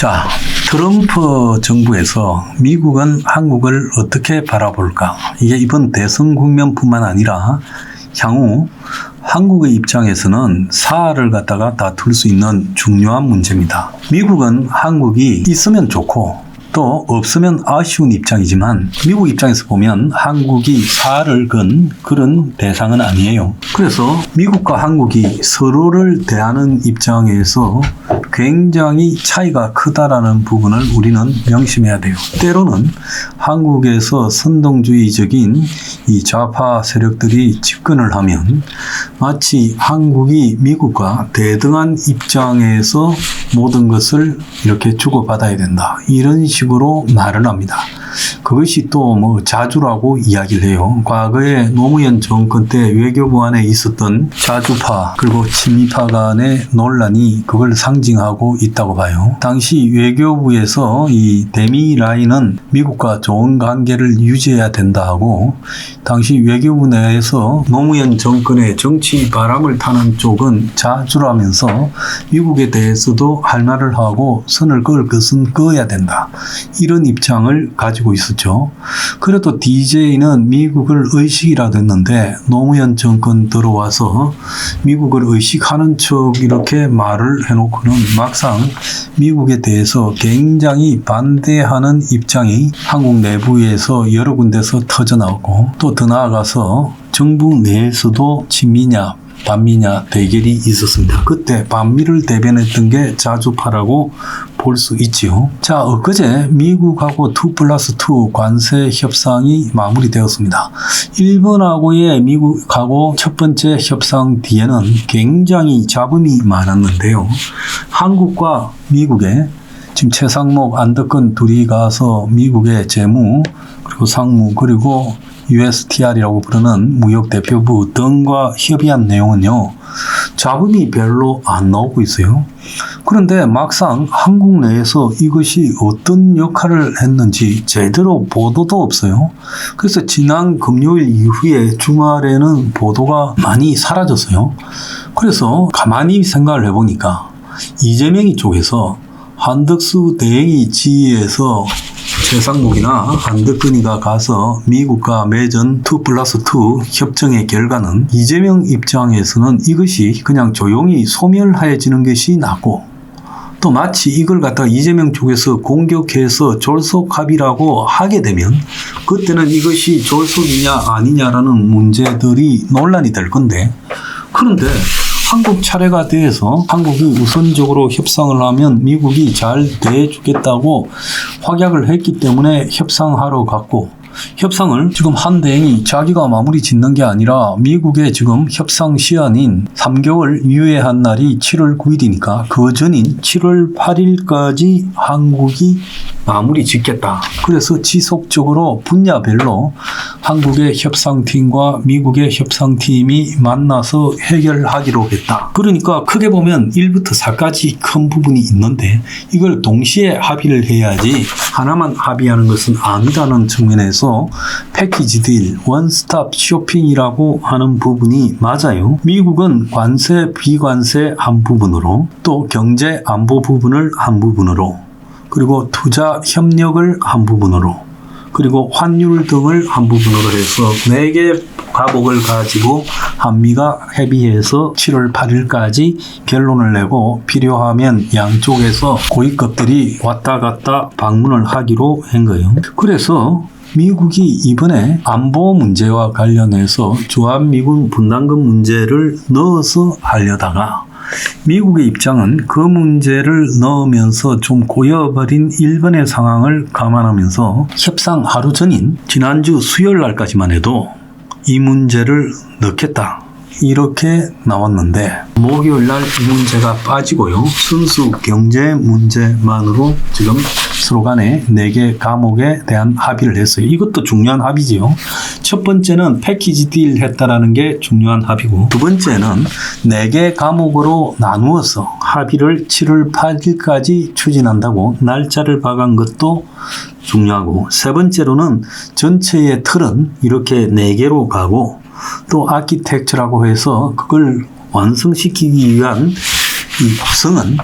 자, 트럼프 정부에서 미국은 한국을 어떻게 바라볼까? 이게 이번 대선 국면뿐만 아니라 향후 한국의 입장에서는 사활을 갖다가 다툴 수 있는 중요한 문제입니다. 미국은 한국이 있으면 좋고 또 없으면 아쉬운 입장이지만 미국 입장에서 보면 한국이 사활을 건 그런 대상은 아니에요. 그래서 미국과 한국이 서로를 대하는 입장에서 굉장히 차이가 크다라는 부분을 우리는 명심해야 돼요. 때로는 한국에서 선동주의적인 이 좌파 세력들이 집권을 하면 마치 한국이 미국과 대등한 입장에서 모든 것을 이렇게 주고받아야 된다. 이런 식으로 말을 합니다. 그것이 또 뭐 자주라고 이야기를 해요. 과거에 노무현 정권 때 외교부 안에 있었던 자주파 그리고 친미파 간의 논란이 그걸 상징하고 있다고 봐요. 당시 외교부에서 이 대미 라인은 미국과 좋은 관계를 유지해야 된다 하고 당시 외교부 내에서 노무현 정권의 정치 바람을 타는 쪽은 자주라면서 미국에 대해서도 할 말을 하고 선을 그을 것은 그어야 된다. 이런 입장을 가지고 있었죠. 그래도 DJ는 미국을 의식이라도 했는데 노무현 정권 들어와서 미국을 의식하는 척 이렇게 말을 해놓고는 막상 미국에 대해서 굉장히 반대하는 입장이 한국 내부에서 여러 군데서 터져나오고 또 더 나아가서 정부 내에서도 친미냐 반미냐 대결이 있었습니다. 그때 반미를 대변했던 게 자주파라고 볼 수 있지요. 자, 엊그제 미국하고 2+2 관세 협상이 마무리되었습니다. 일본하고의 미국하고 첫 번째 협상 뒤에는 굉장히 잡음이 많았는데요. 한국과 미국의 지금 최상목, 안덕근 둘이 가서 미국의 재무 그리고 상무 그리고 USTR이라고 부르는 무역대표부 등과 협의한 내용은요. 잡음이 별로 안 나오고 있어요. 그런데 막상 한국 내에서 이것이 어떤 역할을 했는지 제대로 보도도 없어요. 그래서 지난 금요일 이후에 주말에는 보도가 많이 사라졌어요. 그래서 가만히 생각을 해보니까 이재명이 쪽에서 한덕수 대행이 지휘해서 최상목이나 안덕근이가 가서 미국과 맺은 2+2 협정의 결과는 이재명 입장에서는 이것이 그냥 조용히 소멸해지는 것이 낫고 또 마치 이걸 갖다가 이재명 쪽에서 공격해서 졸속합의라고 하게 되면 그때는 이것이 졸속이냐 아니냐라는 문제들이 논란이 될 건데 그런데 한국 차례가 돼서 한국이 우선적으로 협상을 하면 미국이 잘 대해주겠다고 확약을 했기 때문에 협상하러 갔고 협상을 지금 한 대행이 자기가 마무리 짓는 게 아니라 미국의 지금 협상 시한인 3개월 유예한 날이 7월 9일이니까 그 전인 7월 8일까지 한국이 마무리 짓겠다. 그래서 지속적으로 분야별로 한국의 협상팀과 미국의 협상팀이 만나서 해결하기로 했다. 그러니까 크게 보면 1부터 4까지 큰 부분이 있는데 이걸 동시에 합의를 해야지 하나만 합의하는 것은 아니라는 측면에서 패키지 딜, 원스톱 쇼핑이라고 하는 부분이 맞아요. 미국은 관세, 비관세 한 부분으로 또 경제 안보 부분을 한 부분으로 그리고 투자 협력을 한 부분으로 그리고 환율 등을 한 부분으로 해서 4개 과목을 가지고 한미가 협의해서 7월 8일까지 결론을 내고 필요하면 양쪽에서 고위급들이 왔다 갔다 방문을 하기로 한 거예요. 그래서 미국이 이번에 안보 문제와 관련해서 주한미군 분담금 문제를 넣어서 하려다가 미국의 입장은 그 문제를 넣으면서 좀 고여버린 일본의 상황을 감안하면서 협상 하루 전인 지난주 수요일 날까지만 해도 이 문제를 넣겠다. 이렇게 나왔는데 목요일 날 이 문제가 빠지고요. 순수 경제 문제만으로 지금 서로 간에 4개 과목에 대한 합의를 했어요. 이것도 중요한 합의지요. 첫 번째는 패키지 딜 했다라는 게 중요한 합의고 두 번째는 4개 과목으로 나누어서 합의를 7월 8일까지 추진한다고 날짜를 박은 것도 중요하고 세 번째로는 전체의 틀은 이렇게 4개로 가고 또 아키텍처라고 해서 그걸 완성시키기 위한 이 구성은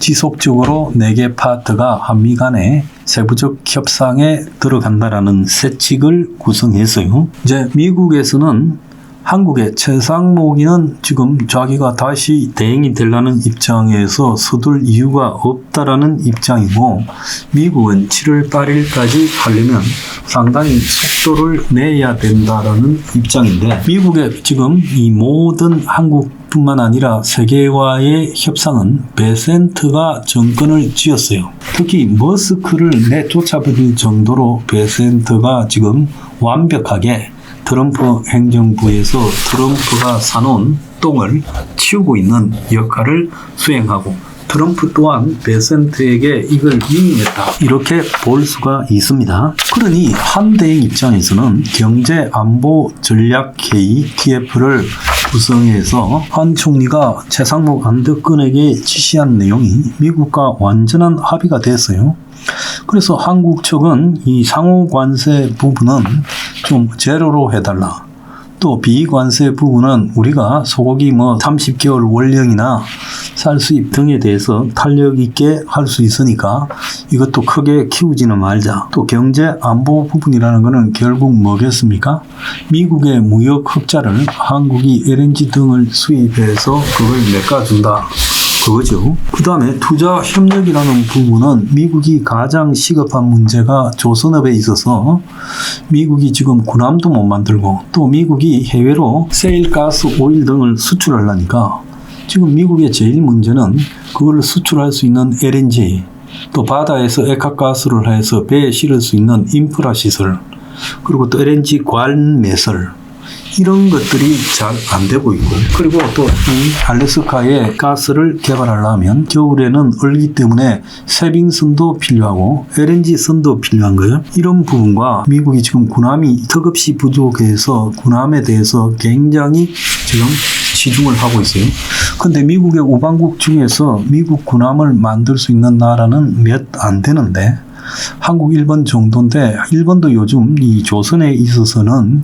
지속적으로 4개 파트가 한미 간의 세부적 협상에 들어간다라는 세칙을 구성했어요. 이제 미국에서는 한국의 최상목이는 지금 자기가 다시 대행이 되려는 입장에서 서둘 이유가 없다라는 입장이고, 미국은 7월 8일까지 하려면 상당히 속도를 내야 된다라는 입장인데, 미국의 지금 이 모든 한국뿐만 아니라 세계와의 협상은 베센트가 정권을 쥐었어요. 특히 머스크를 내쫓아버릴 정도로 베센트가 지금 완벽하게 트럼프 행정부에서 트럼프가 사놓은 똥을 치우고 있는 역할을 수행하고, 트럼프 또한 베센트에게 이걸 위임했다, 이렇게 볼 수가 있습니다. 그러니 한대행 입장에서는 경제안보전략회의 TF를 구성해서 한 총리가 최상목 안덕근에게 지시한 내용이 미국과 완전한 합의가 됐어요. 그래서 한국 측은 이 상호 관세 부분은 좀 제로로 해달라. 또 비관세 부분은 우리가 소고기 30개월 월령이나 쌀수입 등에 대해서 탄력 있게 할 수 있으니까 이것도 크게 키우지는 말자. 또 경제 안보 부분이라는 것은 결국 뭐겠습니까? 미국의 무역 흑자를 한국이 LNG 등을 수입해서 그걸 메꿔준다, 그거죠. 그 다음에 투자 협력이라는 부분은 미국이 가장 시급한 문제가 조선업에 있어서 미국이 지금 군함도 못 만들고, 또 미국이 해외로 세일가스, 오일 등을 수출하려니까 지금 미국의 제일 문제는 그걸 수출할 수 있는 LNG, 또 바다에서 액화가스를 해서 배에 실을 수 있는 인프라 시설, 그리고 또 LNG 관매설, 이런 것들이 잘 안 되고 있고, 그리고 또 이 알래스카에 가스를 개발하려면 겨울에는 얼기 때문에 세빙선도 필요하고 LNG선도 필요한 거예요. 이런 부분과 미국이 지금 군함이 턱없이 부족해서 군함에 대해서 굉장히 지금 치중을 하고 있어요. 근데 미국의 우방국 중에서 미국 군함을 만들 수 있는 나라는 몇 안 되는데 한국, 일본 정도인데, 일본도 요즘 이 조선에 있어서는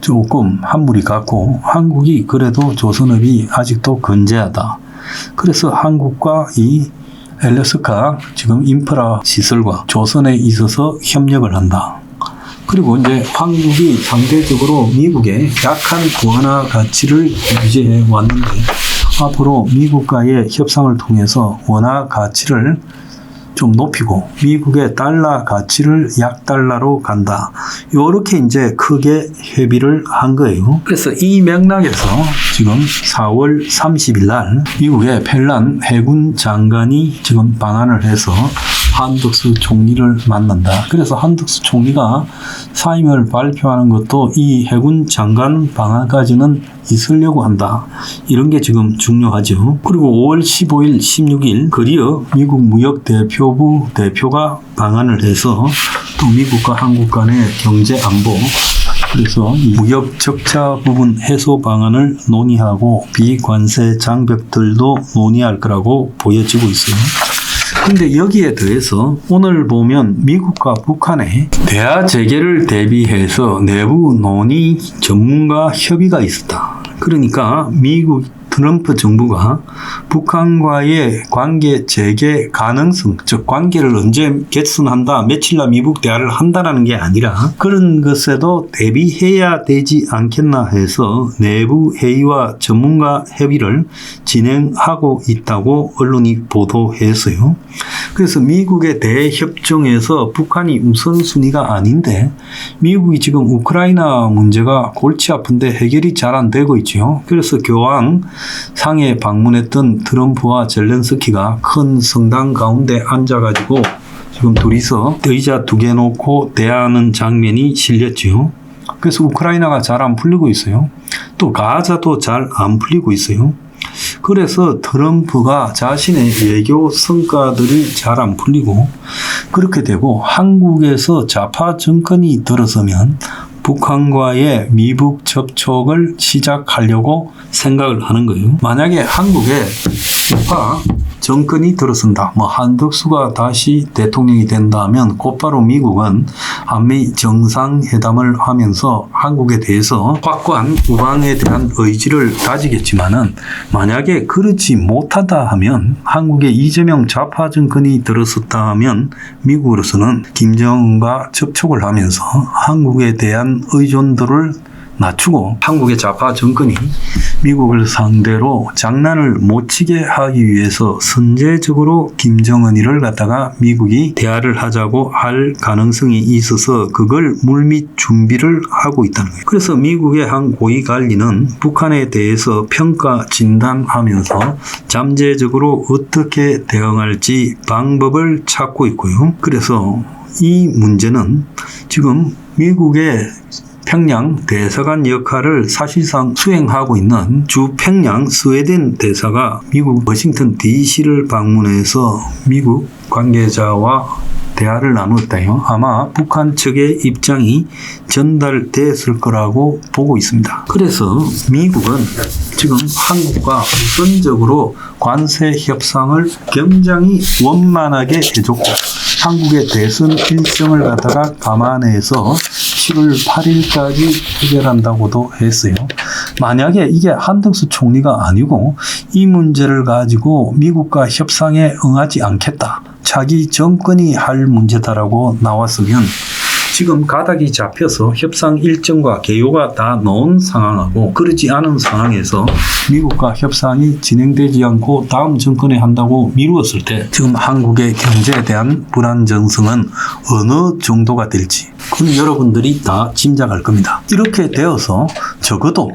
조금 한물이 같고 한국이 그래도 조선업이 아직도 건재하다. 그래서 한국과 이 알래스카 지금 인프라 시설과 조선에 있어서 협력을 한다. 그리고 이제 한국이 상대적으로 미국의 약한 원화 가치를 유지해 왔는데, 앞으로 미국과의 협상을 통해서 원화 가치를 좀 높이고 미국의 달러 가치를 약달러로 간다, 요렇게 이제 크게 협의를 한 거예요. 그래서 이 맥락에서 지금 4월 30일 날 미국의 펠란 해군 장관이 지금 방한을 해서 한덕수 총리를 만난다. 그래서 한덕수 총리가 사임을 발표하는 것도 이 해군 장관 방한까지는 있으려고 한다. 이런 게 지금 중요하죠. 그리고 5월 15일, 16일 거리어 미국 무역대표부 대표가 방한을 해서 또 미국과 한국 간의 경제 안보, 그래서 무역 적자 부분 해소 방안을 논의하고 비관세 장벽들도 논의할 거라고 보여지고 있어요. 근데 여기에 더해서 오늘 보면 미국과 북한의 대화 재개를 대비해서 내부 논의 전문가 협의가 있었다. 그러니까 미국 트럼프 정부가 북한과의 관계 재개 가능성, 즉 관계를 언제 개선한다, 며칠날 미국 대화를 한다라는 게 아니라 그런 것에도 대비해야 되지 않겠나 해서 내부 회의와 전문가 협의를 진행하고 있다고 언론이 보도했어요. 그래서 미국의 대협정에서 북한이 우선순위가 아닌데 미국이 지금 우크라이나 문제가 골치 아픈데 해결이 잘 안 되고 있죠. 그래서 교황 상해 방문했던 트럼프와 젤렌스키가 큰 성당 가운데 앉아가지고 지금 둘이서 의자 2개 놓고 대화하는 장면이 실렸죠. 그래서 우크라이나가 잘 안 풀리고 있어요. 또 가자도 잘 안 풀리고 있어요. 그래서 트럼프가 자신의 외교 성과들이 잘 안 풀리고, 그렇게 되고 한국에서 좌파 정권이 들어서면 북한과의 미북 접촉을 시작하려고 생각을 하는 거예요. 만약에 한국에 우파 정권이 들어선다. 한덕수가 다시 대통령이 된다면 곧바로 미국은 한미 정상회담을 하면서 한국에 대해서 확고한 우방에 대한 의지를 다지겠지만은 만약에 그렇지 못하다 하면 한국에 이재명 좌파 정권이 들어섰다 하면 미국으로서는 김정은과 접촉을 하면서 한국에 대한 의존도를 낮추고 한국의 좌파 정권이 미국을 상대로 장난을 못 치게 하기 위해서 선제적으로 김정은이를 갖다가 미국이 대화를 하자고 할 가능성이 있어서 그걸 물밑 준비를 하고 있다는 거예요. 그래서 미국의 한 고위 관리는 북한에 대해서 평가 진단하면서 잠재적으로 어떻게 대응할지 방법을 찾고 있고요. 그래서 이 문제는 지금 미국의 평양 대사관 역할을 사실상 수행하고 있는 주평양 스웨덴 대사가 미국 워싱턴 DC를 방문해서 미국 관계자와 대화를 나누었다요. 아마 북한 측의 입장이 전달됐을 거라고 보고 있습니다. 그래서 미국은 지금 한국과 우선적으로 관세 협상을 굉장히 원만하게 해줬고 한국의 대선 일정을 갖다가 감안해서 7월 8일까지 해결한다고도 했어요. 만약에 이게 한덕수 총리가 아니고 이 문제를 가지고 미국과 협상에 응하지 않겠다. 자기 정권이 할 문제다라고 나왔으면 지금 가닥이 잡혀서 협상 일정과 개요가 다 나온 상황하고 그러지 않은 상황에서 미국과 협상이 진행되지 않고 다음 정권에 한다고 미루었을 때 지금 한국의 경제에 대한 불안정성은 어느 정도가 될지 그건 여러분들이 다 짐작할 겁니다. 이렇게 되어서 적어도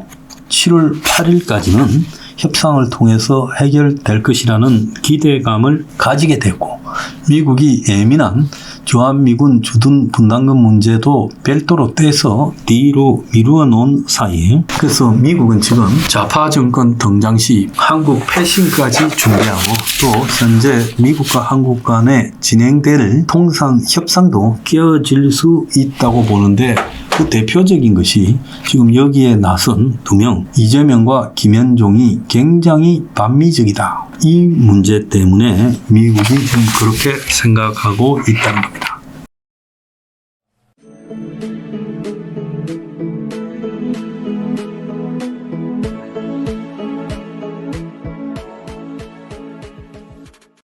7월 8일까지는 협상을 통해서 해결될 것이라는 기대감을 가지게 됐고 미국이 예민한 주한미군 주둔 분담금 문제도 별도로 떼서 뒤로 미루어 놓은 사이에 그래서 미국은 지금 좌파 정권 등장 시 한국 패싱까지 준비하고 또 현재 미국과 한국 간에 진행될 통상 협상도 끼어질 수 있다고 보는데 그 대표적인 것이 지금 여기에 나선 두 명 이재명과 김현종이 굉장히 반미적이다. 이 문제 때문에 미국이 지금 그렇게 생각하고 있다는 겁니다.